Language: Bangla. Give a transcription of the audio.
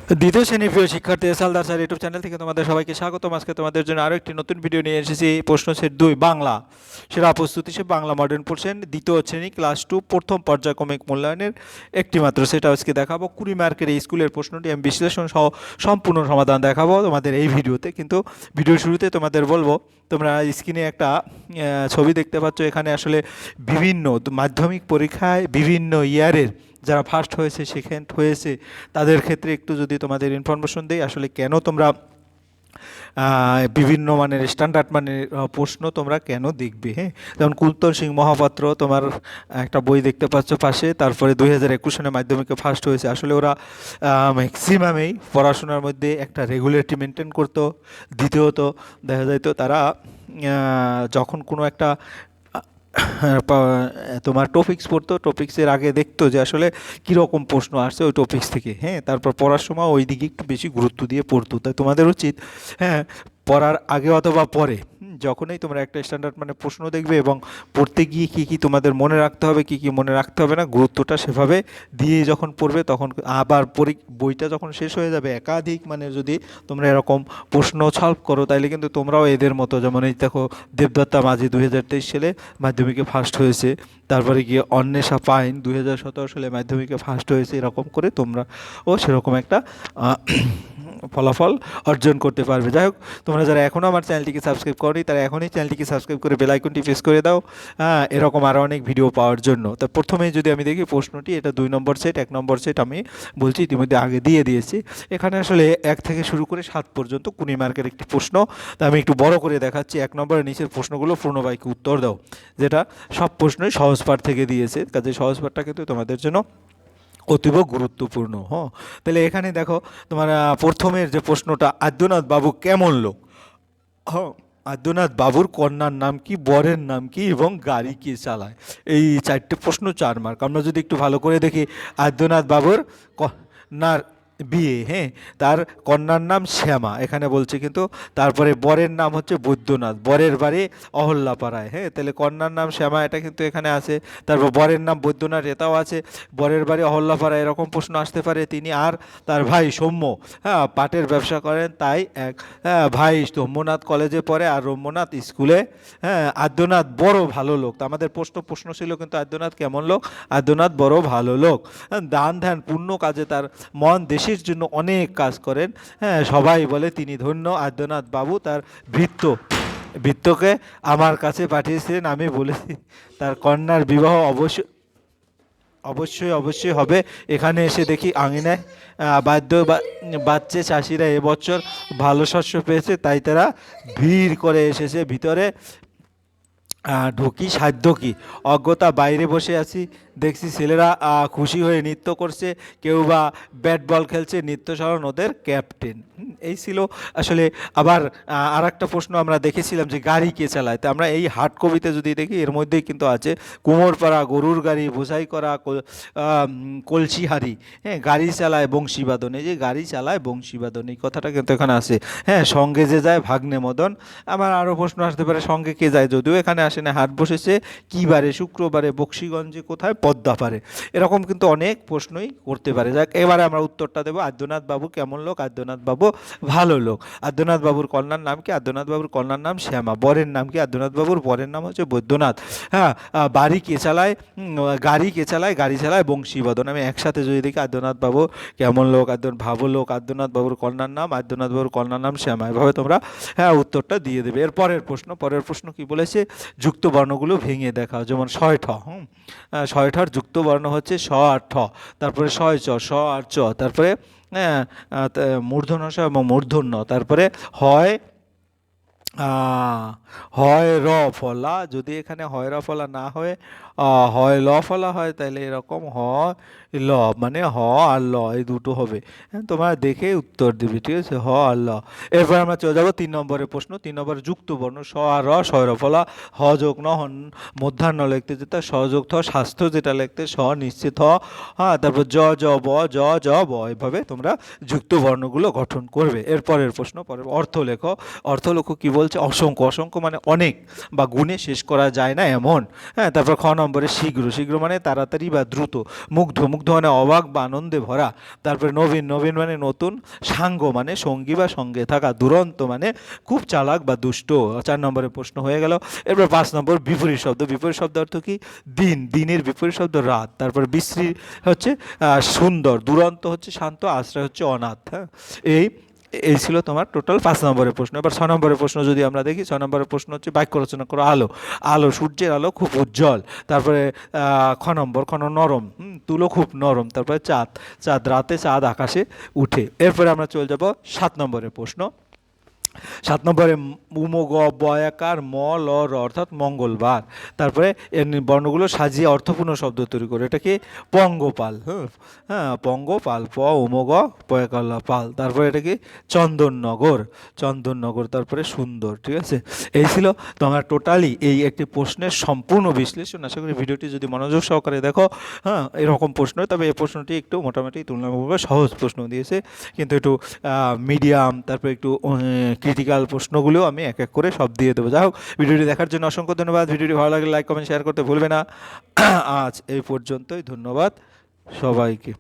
দ্বিতীয় শ্রেণীর প্রিয় শিক্ষার্থী সালদার স্যার ইউটিউব চ্যানেল থেকে তোমাদের সবাইকে স্বাগতম। আজকে তোমাদের জন্য আরও একটি নতুন ভিডিও নিয়ে এসেছি। প্রশ্ন সেট 2 বাংলা সেরা প্রস্তুতি সে বাংলা মডার্ন পোর্শন দ্বিতীয় শ্রেণী ক্লাস 2 প্রথম পর্যায়ক্রমিক মূল্যায়নের একটি মাত্র সেটা আজকে দেখাবো। 20 মার্কের এই স্কুলের প্রশ্নটি আমি বিশ্লেষণ সহ সম্পূর্ণ সমাধান দেখাবো তোমাদের এই ভিডিওতে। কিন্তু ভিডিওর শুরুতে তোমাদের বলবো, তোমরা স্ক্রিনে একটা ছবি দেখতে পাচ্ছ। এখানে আসলে বিভিন্ন মাধ্যমিক পরীক্ষায় বিভিন্ন ইয়ারের যারা ফার্স্ট হয়েছে সেকেন্ড হয়েছে তাদের ক্ষেত্রে একটু যদি তোমাদের ইনফরমেশন দেই, আসলে কেন তোমরা বিভিন্ন মানের স্ট্যান্ডার্ড মানের প্রশ্ন তোমরা কেন দেখবে। হ্যাঁ, যেমন কুলতন সিং মহাপাত্র তোমার একটা বই দেখতে পাচ্ছ পাশে, তারপরে 2021 সালে মাধ্যমিকে ফার্স্ট হয়েছে। আসলে ওরা ম্যাক্সিমামেই পড়াশোনার মধ্যে একটা রেগুলারিটি মেনটেন করতো। দ্বিতীয়ত দেখা যাইতো তারা যখন কোনো একটা তোমার টপিক্স পড়তো, টপিক্সের আগে দেখতো যে আসলে কীরকম প্রশ্ন আসছে ওই টপিক্স থেকে। হ্যাঁ, তারপর পড়ার সময় ওই দিকে একটু বেশি গুরুত্ব দিয়ে পড়তো। তাই তোমাদের উচিত হ্যাঁ পড়ার আগে অথবা পরে যখনই তোমরা একটা স্ট্যান্ডার্ড মানে প্রশ্ন দেখবে এবং পড়তে গিয়ে কী কী তোমাদের মনে রাখতে হবে, কী কী মনে রাখতে হবে না, গুরুত্বটা সেভাবে দিয়ে যখন পড়বে তখন আবার বইটা যখন শেষ হয়ে যাবে একাধিক মানে যদি তোমরা এরকম প্রশ্ন সলভ করো তাইলে কিন্তু তোমরাও এদের মতো, যেমন এই দেখো দেবদত্তা মাঝি 2023 সালে মাধ্যমিকে ফার্স্ট হয়েছে, তারপরে গিয়ে অন্বেষা পাইন 2017 সালে মাধ্যমিকে ফার্স্ট হয়েছে। এরকম করে তোমরাও সেরকম একটা ফলাফল অর্জন করতে পারবে। যাই হোক, তোমরা যারা এখনও আমার চ্যানেলটিকে সাবস্ক্রাইব করনি তারা এখনই চ্যানেলটিকে সাবস্ক্রাইব করে বেল আইকনটি প্রেস করে দাও এরকম আরও অনেক ভিডিও পাওয়ার জন্য। তো প্রথমেই যদি আমি দেখি প্রশ্নটি, এটা 2 নম্বর সেট। 1 নম্বর সেট আমি বলছি ইতিমধ্যে আগে দিয়ে দিয়েছি। এখানে আসলে 1 থেকে শুরু করে 7 পর্যন্ত 20 মার্কের একটি প্রশ্ন। তা আমি একটু বড় করে দেখাচ্ছি। 1 নম্বরের নিচের প্রশ্নগুলো পূর্ণ বাক্যে উত্তর দাও, যেটা সব প্রশ্নই সহজ পাঠ থেকে দিয়েছে। কাজে সহজ পাঠটা কিন্তু তোমাদের জন্য অতীব গুরুত্বপূর্ণ। হ্যাঁ, তাহলে এখানে দেখো তোমার প্রথমের যে প্রশ্নটা, আদ্যনাথ বাবু কেমন লোক। হ্যাঁ, আদ্যনাথ বাবুর কন্যার নাম কি, বরের নাম কি এবং গাড়ি কে চালায়। এই 4টে প্রশ্ন 4 মার্ক। আমরা যদি একটু ভালো করে দেখি, আদ্যনাথ বাবুর কন্যার বিয়ে, হ্যাঁ, তার কন্যার নাম শ্যামা এখানে বলছে, কিন্তু তারপরে বরের নাম হচ্ছে বৈদ্যনাথ, বরের বাড়ি অহল্যাপাড়ায়। হ্যাঁ, তাহলে কন্যার নাম শ্যামা এটা কিন্তু এখানে আছে, তারপর বরের নাম বৈদ্যনাথ এটাও আছে, বরের বাড়ি অহল্যাপাড়ায় এরকম প্রশ্ন আসতে পারে। তিনি আর তার ভাই সৌম্য পাটের ব্যবসা করেন, তাই এক ভাই রম্যনাথ কলেজে পড়ে আর রম্যনাথ স্কুলে। আদ্যনাথ বড় ভালো লোক। তো আমাদের প্রশ্ন ছিল কিন্তু আদ্যনাথ কেমন লোক, আদ্যনাথ বড় ভালো লোক। দান ধ্যান পূর্ণ কাজে তার মন, দেশের জন্য অনেক কাজ করেন। সবাই বলে তিনি ধন্য। আদ্যনাথ বাবু তার ভৃত্যকে আমার কাছে পাঠিয়েছিলেন, আমি বলেছি তার কন্যার বিবাহ অবশ্যই হবে। এখানে এসে দেখি আঙিনায় বাচ্চা চাষিরা এবছর ভালো শস্য পেয়েছে, তাই তারা ভিড় করে এসেছে ভিতরে। ঢুকি সাধ্য কি, অজ্ঞতা বাইরে বসে আছি, দেখছি ছেলেরা খুশি হয়ে নৃত্য করছে, কেউ বা ব্যাট বল খেলছে, নৃত্যশরণ ওদের ক্যাপ্টেন। এই ছিল আসলে। আবার আর একটা প্রশ্ন আমরা দেখেছিলাম যে গাড়ি কে চালায়। তো আমরা এই হাট কবিতে যদি দেখি এর মধ্যেই কিন্তু আছে কুমোরপাড়া গরুর গাড়ি, বোঝাই করা কলসিহারি, হ্যাঁ, গাড়ি চালায় বংশীবাদন। এই যে গাড়ি চালায় বংশীবাদন এই কথাটা কিন্তু এখানে আছে। হ্যাঁ, সঙ্গে যে যায় ভাগ্নে মদন। আমার আরও প্রশ্ন আসতে পারে সঙ্গে কে যায়, যদিও এখানে আসে না। হাট বসেছে কী বারে, শুক্রবারে, বক্সিগঞ্জে কোথায়, পদ্মাপাড়ে। এরকম কিন্তু অনেক প্রশ্নই করতে পারে। যাক, এবারে আমরা উত্তরটা দেবো। আদ্যনাথ বাবু কেমন লোক, আদ্যনাথ বাবু ভালো লোক। আদ্যনাথ বাবুর কন্যার নাম কি, আদ্যনাথ বাবুর কন্যার নাম শ্যামা। বরের নাম কি, আদ্যনাথ বাবুর বরের নাম হচ্ছে বৈদ্যনাথ। হ্যাঁ, বাড়ি কে চালায়, গাড়ি কে চালায়, গাড়ি চালায় বংশীবদন। আমি একসাথে যদি দেখি আদ্যনাথ বাবু কেমন লোক, ভালো লোক, আদ্যনাথ বাবুর কন্যার নাম, আদ্যনাথ বাবুর কন্যার নাম শ্যামা, এভাবে তোমরা উত্তরটা দিয়ে দেবে। এর পরের প্রশ্ন কি বলেছে, যুক্ত বর্ণগুলো ভেঙে দেখাও। যেমন শয় ঠ, শয় ঠর যুক্ত বর্ণ হচ্ছে স আর ঠ, তারপরে শয় চ, স আর চ, তারপরে মূর্ধন্য স এবং মূর্ধন্য, তারপরে হয় হয় র ফলা। যদি এখানে হয় র ফলা না হয় হয় ল ফলা হয়, তাহলে এরকম ল মানে হ আর ল এই দুটো হবে। তোমরা দেখে উত্তর দিবি, ঠিক আছে, হ আর ল। এরপর আমরা চলে যাবো 3 নম্বরের প্রশ্ন। 3 নম্বর যুক্ত বর্ণ স আর র, শয় র ফলা, হ যোগ ন, মধ্যাহ্ন লিখতে যেটা, স যোগ থ, স্বাস্থ্য যেটা লিখতে স নিশ্চিত হ, হ্যাঁ, তারপর জ জ ব, এভাবে তোমরা যুক্ত বর্ণগুলো গঠন করবে। এরপরের প্রশ্ন, পরের অর্থ লেখো। অর্থ লেখো কি বলছে, অসংখ্য। অসংখ্য মানে অনেক বা গুণে শেষ করা যায় না এমন। হ্যাঁ, তারপর খ নম্বরে শীঘ্র, শীঘ্র মানে তাড়াতাড়ি বা দ্রুত। মুগ্ধ, মুগ্ধ মানে অবাক বা আনন্দে ভরা। তারপরে নবীন, নবীন মানে নতুন। সাঙ্গ মানে সঙ্গী বা সঙ্গে থাকা। দুরন্ত মানে খুব চালাক বা দুষ্ট। 4 নম্বরের প্রশ্ন হয়ে গেল। এরপর 5 নম্বর বিপরীত শব্দ। বিপরীত শব্দ অর্থ কি? দিন, দিনের বিপরীত শব্দ রাত। তারপর বিশ্রী হচ্ছে সুন্দর, দুরন্ত হচ্ছে শান্ত, আশ্রয় হচ্ছে অনাথ। হ্যাঁ, এই এই ছিল তোমার টোটাল 5 নম্বরের প্রশ্ন। এবার 6 নম্বরের প্রশ্ন যদি আমরা দেখি, 6 নম্বরের প্রশ্ন হচ্ছে বাক্য রচনা করো। আলো, আলো, সূর্যের আলো খুব উজ্জ্বল। তারপরে খ নম্বর, নরম, তুলো খুব নরম। তারপরে চাঁদ, চাঁদ রাতে চাঁদ আকাশে উঠে। এরপরে আমরা চলে যাব 7 নম্বরের প্রশ্ন। 7 নম্বরে উম গ বয়াকার ম ল র অর্থাৎ মঙ্গলবার। তারপরে এর বর্ণগুলো সাজিয়ে অর্থপূর্ণ শব্দ তৈরি করে। এটা কি? পঙ্গপাল। হ্যাঁ, হ্যাঁ, পঙ্গপাল, প উম গ বয়াকার ল পাল। তারপরে এটা কি? চন্দননগর, চন্দননগর। তারপরে সুন্দর। ঠিক আছে, এই ছিল তোমার টোটালি এই একটি প্রশ্নের সম্পূর্ণ বিশ্লেষণ। আশা করি ভিডিওটি যদি মনোযোগ সহকারে দেখো, হ্যাঁ, এরকম প্রশ্ন, তবে এই প্রশ্নটি একটু মোটামুটি তুলনামূলকভাবে সহজ প্রশ্ন দিয়েছে, কিন্তু একটু মিডিয়াম, তারপরে একটু ক্রিটিক্যাল প্রশ্নগুলো আমি এক এক করে সব দিয়ে দেবো। যাই হোক, ভিডিওটি দেখার জন্য অসংখ্য ধন্যবাদ। ভিডিওটি ভালো লাগলে লাইক, কমেন্ট, শেয়ার করতে ভুলবে না। আজ এই পর্যন্তই, ধন্যবাদ সবাইকে।